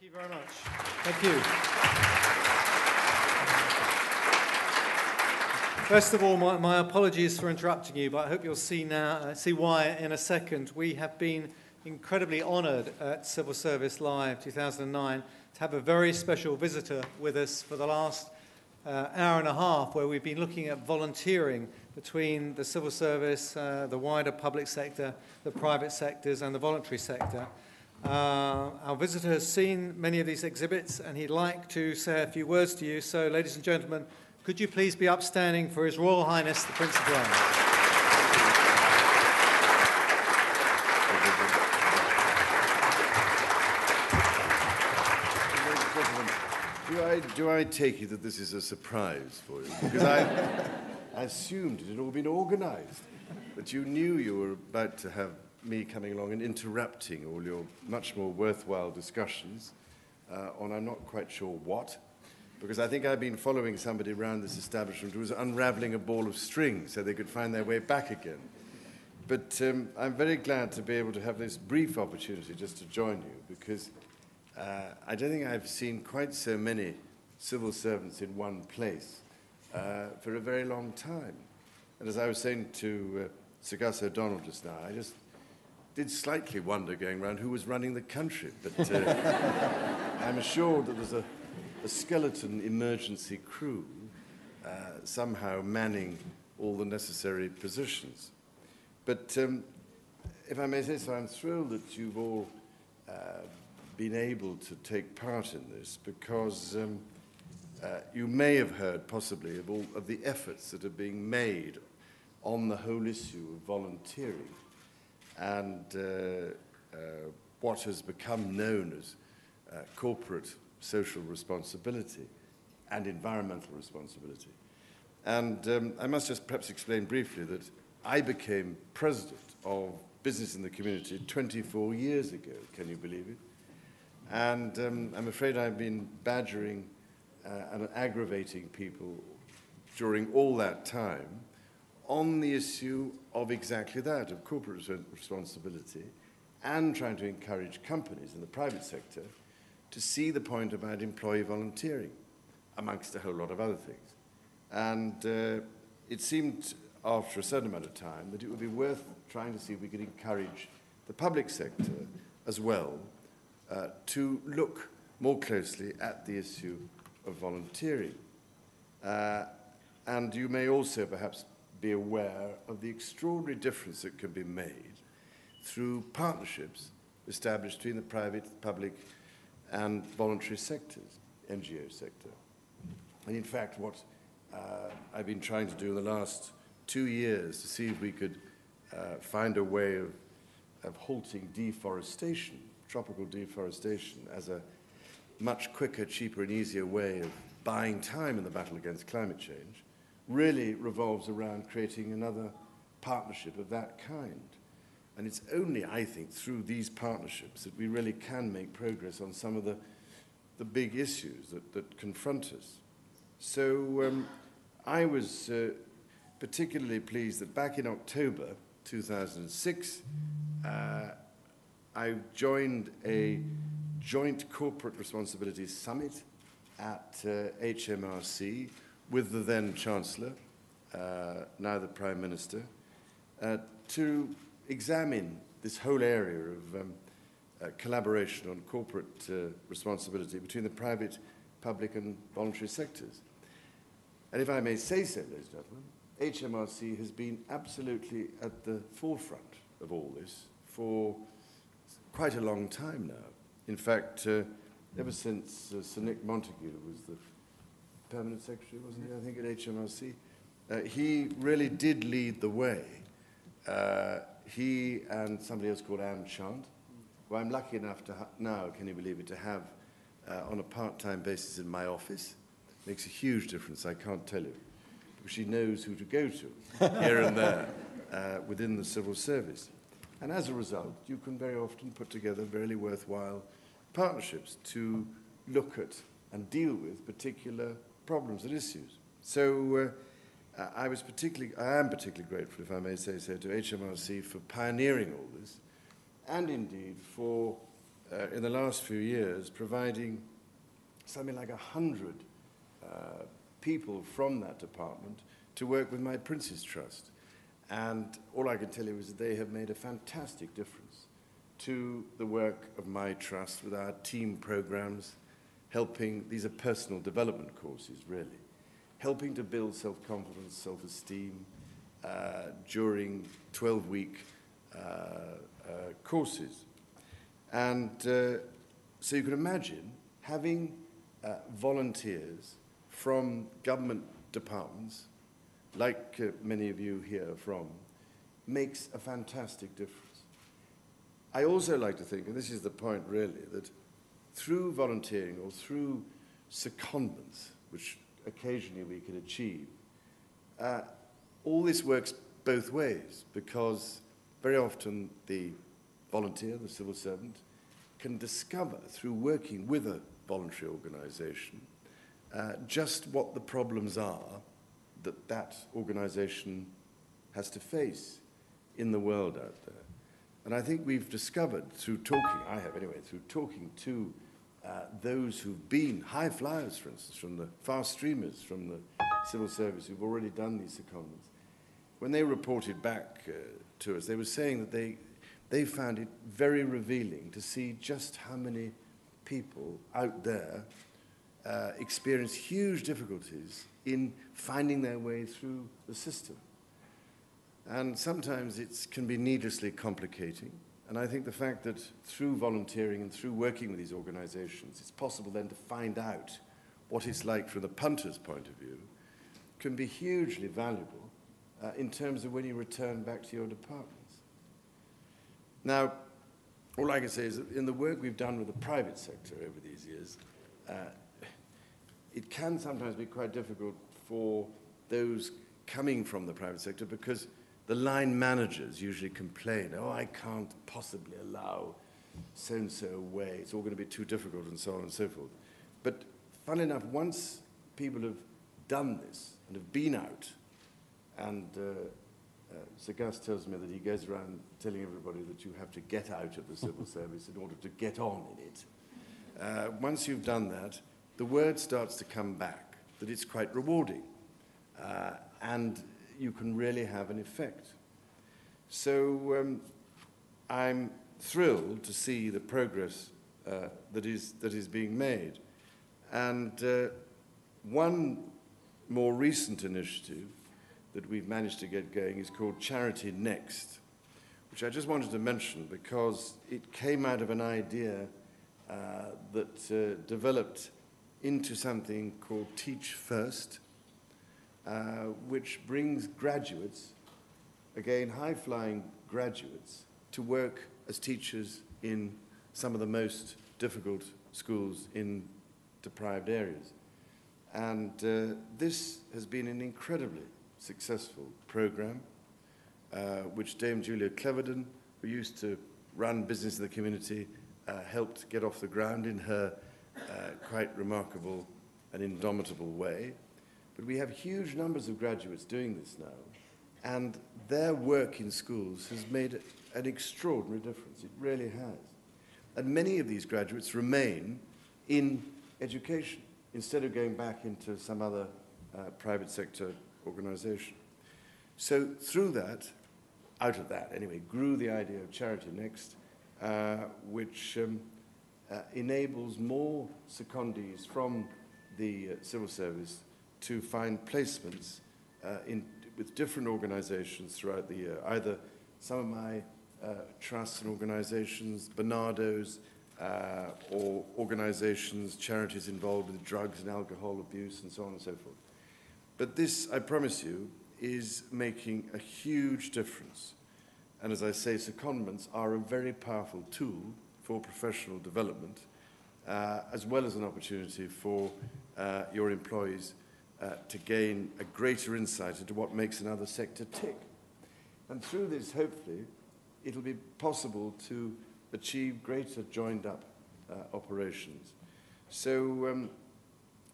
you very much. Thank you. First of all, my apologies for interrupting you, but I hope you'll see why in a second. We have been incredibly honoured at Civil Service Live 2009 to have a very special visitor with us for the last hour and a half, where we've been looking at volunteering between the civil service, the wider public sector, the private sectors and the voluntary sector. Our visitor has seen many of these exhibits and he'd like to say a few words to you. So, ladies and gentlemen, could you please be upstanding for His Royal Highness the Prince of Wales? Do I take it that this is a surprise for you? Because I assumed it had all been organised, that you knew you were about to have me coming along and interrupting all your much more worthwhile discussions on I'm not quite sure what, because I think I've been following somebody around this establishment who was unravelling a ball of string so they could find their way back again. But I'm very glad to be able to have this brief opportunity just to join you, because I don't think I've seen quite so many civil servants in one place for a very long time. And as I was saying to Sir Gus O'Donnell just now, I just did slightly wonder going around who was running the country, but I'm assured that there's a skeleton emergency crew somehow manning all the necessary positions. But if I may say so, I'm thrilled that you've all been able to take part in this, because you may have heard possibly of all of the efforts that are being made on the whole issue of volunteering and what has become known as corporate social responsibility and environmental responsibility. And I must just perhaps explain briefly that I became president of Business in the Community 24 years ago, can you believe it? And I'm afraid I've been badgering and aggravating people during all that time on the issue of exactly that, of corporate responsibility, and trying to encourage companies in the private sector to see the point about employee volunteering, amongst a whole lot of other things. And it seemed, after a certain amount of time, that it would be worth trying to see if we could encourage the public sector as well to look more closely at the issue of volunteering. And you may also perhaps be aware of the extraordinary difference that can be made through partnerships established between the private, public, and voluntary sectors, NGO sector. And in fact, what I've been trying to do in the last 2 years to see if we could find a way of halting deforestation, tropical deforestation, as a much quicker, cheaper, and easier way of buying time in the battle against climate change, really revolves around creating another partnership of that kind. And it's only, I think, through these partnerships that we really can make progress on some of the big issues that confront us. So I was particularly pleased that back in October 2006, I joined a joint corporate responsibility summit at HMRC with the then Chancellor, now the Prime Minister, to examine this whole area of collaboration on corporate responsibility between the private, public and voluntary sectors. And if I may say so, ladies and gentlemen, HMRC has been absolutely at the forefront of all this for quite a long time now. In fact, ever since Sir Nick Montague was the Permanent Secretary, wasn't he, I think, at HMRC, he really did lead the way. He and somebody else called Anne Chant, who I'm lucky enough to now, can you believe it, to have on a part-time basis in my office. Makes a huge difference, I can't tell you, because she knows who to go to here and there within the civil service. And as a result, you can very often put together very worthwhile partnerships to look at and deal with particular problems and issues. So I am particularly grateful, if I may say so, to HMRC for pioneering all this, and indeed for in the last few years, providing something like 100 people from that department to work with my Prince's Trust. And all I can tell you is that they have made a fantastic difference to the work of my trust with our team programs, helping, these are personal development courses really, helping to build self-confidence, self-esteem during 12-week courses. And so you can imagine having volunteers from government departments, like many of you here are from, makes a fantastic difference. I also like to think, and this is the point really, that through volunteering or through secondments, which occasionally we can achieve, all this works both ways, because very often the volunteer, the civil servant, can discover through working with a voluntary organisation just what the problems are that that organisation has to face in the world out there. And I think we've discovered through talking, I have anyway, through talking to those who've been high flyers, for instance, from the fast streamers, from the civil service who've already done these secondments, when they reported back to us, they were saying that they found it very revealing to see just how many people out there experience huge difficulties in finding their way through the system. And sometimes it can be needlessly complicating. And I think the fact that through volunteering and through working with these organizations, it's possible then to find out what it's like from the punter's point of view can be hugely valuable in terms of when you return back to your departments. Now, all I can say is that in the work we've done with the private sector over these years, it can sometimes be quite difficult for those coming from the private sector, because the line managers usually complain, oh, I can't possibly allow so-and-so away, it's all going to be too difficult, and so on and so forth. But funnily enough, once people have done this and have been out, and Sir Gus tells me that he goes around telling everybody that you have to get out of the civil service in order to get on in it. Once you've done that, the word starts to come back that it's quite rewarding, and you can really have an effect. So I'm thrilled to see the progress that is being made. And one more recent initiative that we've managed to get going is called Charity Next, which I just wanted to mention because it came out of an idea that developed into something called Teach First, which brings graduates, again, high-flying graduates, to work as teachers in some of the most difficult schools in deprived areas. And this has been an incredibly successful program, which Dame Julia Cleverdon, who used to run business in the community, helped get off the ground in her quite remarkable and indomitable way. But we have huge numbers of graduates doing this now, and their work in schools has made an extraordinary difference. It really has. And many of these graduates remain in education instead of going back into some other private sector organization. So through that, out of that anyway, grew the idea of Charity Next, which enables more secondees from the civil service to find placements with different organizations throughout the year, either some of my trusts and organizations, Bernardo's, or organizations, charities involved with drugs and alcohol abuse and so on and so forth. But this, I promise you, is making a huge difference. And as I say, secondments are a very powerful tool for professional development, as well as an opportunity for your employees to gain a greater insight into what makes another sector tick. And through this, hopefully, it'll be possible to achieve greater joined-up operations. So,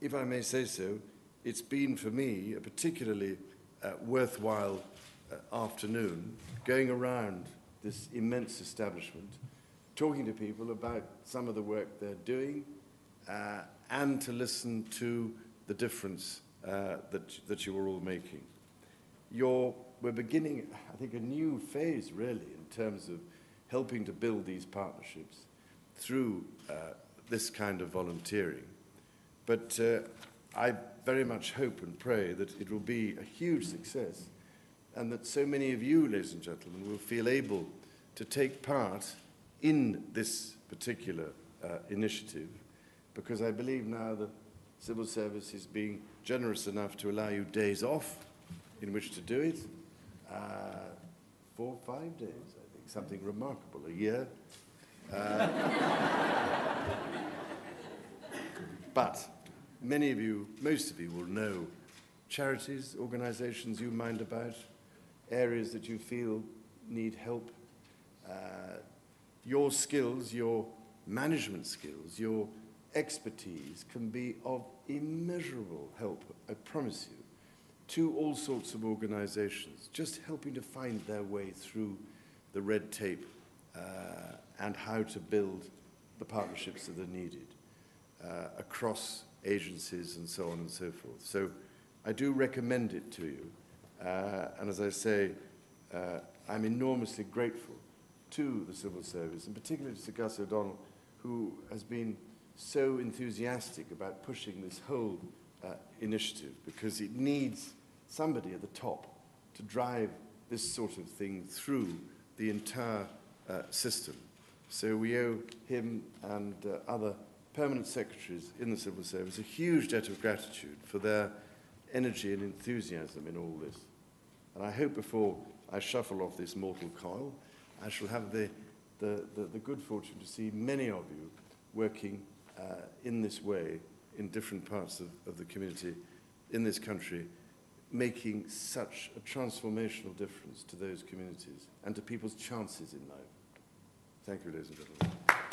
if I may say so, it's been for me a particularly worthwhile afternoon going around this immense establishment, talking to people about some of the work they're doing, and to listen to the difference that you are all making. We're beginning, I think, a new phase, really, in terms of helping to build these partnerships through this kind of volunteering. But I very much hope and pray that it will be a huge success, and that so many of you, ladies and gentlemen, will feel able to take part in this particular initiative, because I believe now the civil service is being generous enough to allow you days off in which to do it. 4 or 5 days, I think, something remarkable, a year. But many of you, most of you, will know charities, organizations you mind about, areas that you feel need help. Your skills, your management skills, your expertise can be of immeasurable help, I promise you, to all sorts of organizations, just helping to find their way through the red tape and how to build the partnerships that are needed across agencies and so on and so forth. So I do recommend it to you. And as I say, I'm enormously grateful to the civil service, and particularly to Sir Gus O'Donnell, who has been so enthusiastic about pushing this whole initiative, because it needs somebody at the top to drive this sort of thing through the entire system. So we owe him and other permanent secretaries in the civil service a huge debt of gratitude for their energy and enthusiasm in all this. And I hope before I shuffle off this mortal coil, I shall have the good fortune to see many of you working in this way in different parts of the community in this country, making such a transformational difference to those communities and to people's chances in life. Thank you, ladies and gentlemen.